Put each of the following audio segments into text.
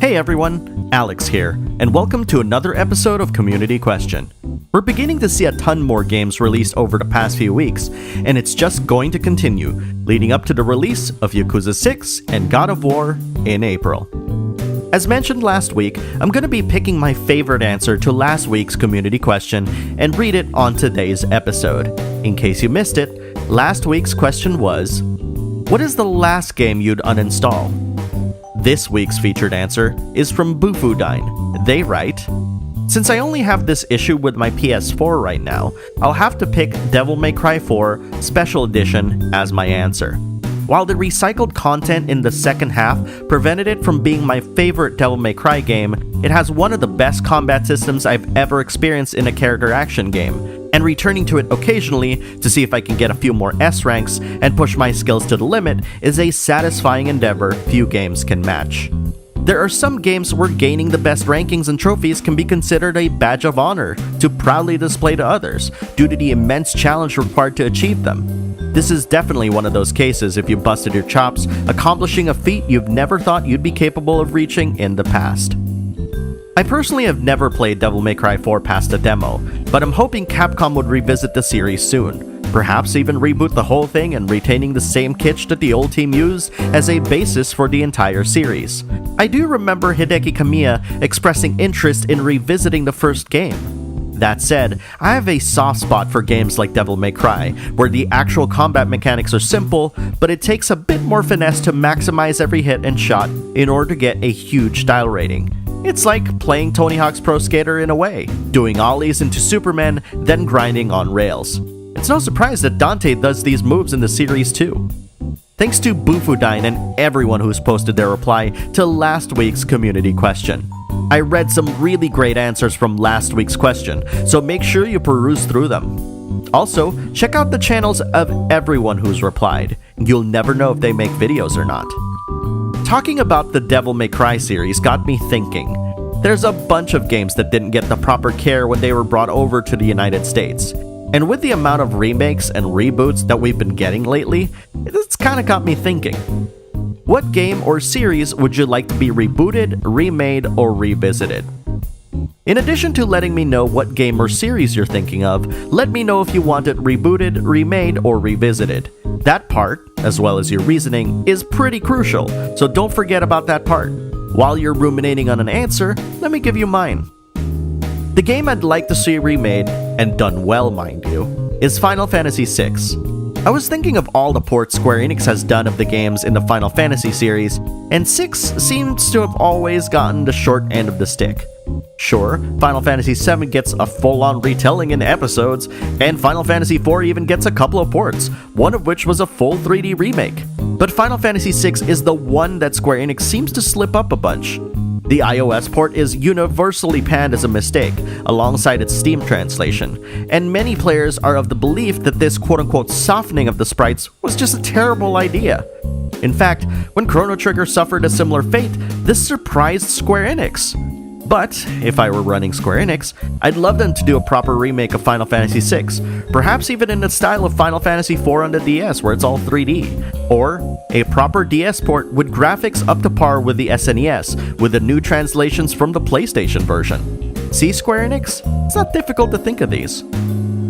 Hey everyone, Alex here, and welcome to another episode of Community Question. We're beginning to see a ton more games released over the past few weeks, and it's just going to continue, leading up to the release of Yakuza 6 and God of War in April. As mentioned last week, I'm going to be picking my favorite answer to last week's community question and read it on today's episode. In case you missed it, last week's question was, what is the last game you'd uninstall? This week's featured answer is from Bufudine. They write, since I only have this issue with my PS4 right now, I'll have to pick Devil May Cry 4 Special Edition as my answer. While the recycled content in the second half prevented it from being my favorite Devil May Cry game, it has one of the best combat systems I've ever experienced in a character action game, and returning to it occasionally to see if I can get a few more S ranks and push my skills to the limit is a satisfying endeavor few games can match. There are some games where gaining the best rankings and trophies can be considered a badge of honor to proudly display to others due to the immense challenge required to achieve them. This is definitely one of those cases if you busted your chops accomplishing a feat you've never thought you'd be capable of reaching in the past. I personally have never played Devil May Cry 4 past the demo, but I'm hoping Capcom would revisit the series soon. Perhaps even reboot the whole thing and retaining the same kitsch that the old team used as a basis for the entire series. I do remember Hideki Kamiya expressing interest in revisiting the first game. That said, I have a soft spot for games like Devil May Cry, where the actual combat mechanics are simple, but it takes a bit more finesse to maximize every hit and shot in order to get a huge style rating. It's like playing Tony Hawk's Pro Skater in a way, doing ollies into Superman, then grinding on rails. It's no surprise that Dante does these moves in the series too. Thanks to Bufudine and everyone who's posted their reply to last week's community question. I read some really great answers from last week's question, so make sure you peruse through them. Also, check out the channels of everyone who's replied. You'll never know if they make videos or not. Talking about the Devil May Cry series got me thinking. There's a bunch of games that didn't get the proper care when they were brought over to the United States. And with the amount of remakes and reboots that we've been getting lately, it's kinda got me thinking. What game or series would you like to be rebooted, remade, or revisited? In addition to letting me know what game or series you're thinking of, let me know if you want it rebooted, remade, or revisited. That part, as well as your reasoning, is pretty crucial, so don't forget about that part. While you're ruminating on an answer, let me give you mine. The game I'd like to see remade, and done well mind you, is Final Fantasy VI. I was thinking of all the ports Square Enix has done of the games in the Final Fantasy series, and 6 seems to have always gotten the short end of the stick. Sure, Final Fantasy VII gets a full-on retelling in episodes, and Final Fantasy IV even gets a couple of ports, one of which was a full 3D remake. But Final Fantasy VI is the one that Square Enix seems to slip up a bunch. The iOS port is universally panned as a mistake, alongside its Steam translation, and many players are of the belief that this quote-unquote softening of the sprites was just a terrible idea. In fact, when Chrono Trigger suffered a similar fate, this surprised Square Enix. But, if I were running Square Enix, I'd love them to do a proper remake of Final Fantasy VI, perhaps even in the style of Final Fantasy IV on the DS where it's all 3D, or a proper DS port with graphics up to par with the SNES, with the new translations from the PlayStation version. See, Square Enix? It's not difficult to think of these.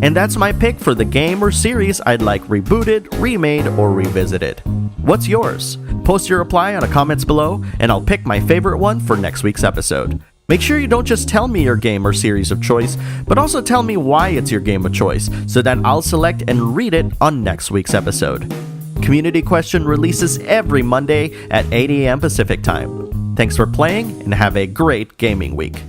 And that's my pick for the game or series I'd like rebooted, remade, or revisited. What's yours? Post your reply on the comments below, and I'll pick my favorite one for next week's episode. Make sure you don't just tell me your game or series of choice, but also tell me why it's your game of choice, so that I'll select and read it on next week's episode. Community Question releases every Monday at 8 AM Pacific Time. Thanks for playing, and have a great gaming week.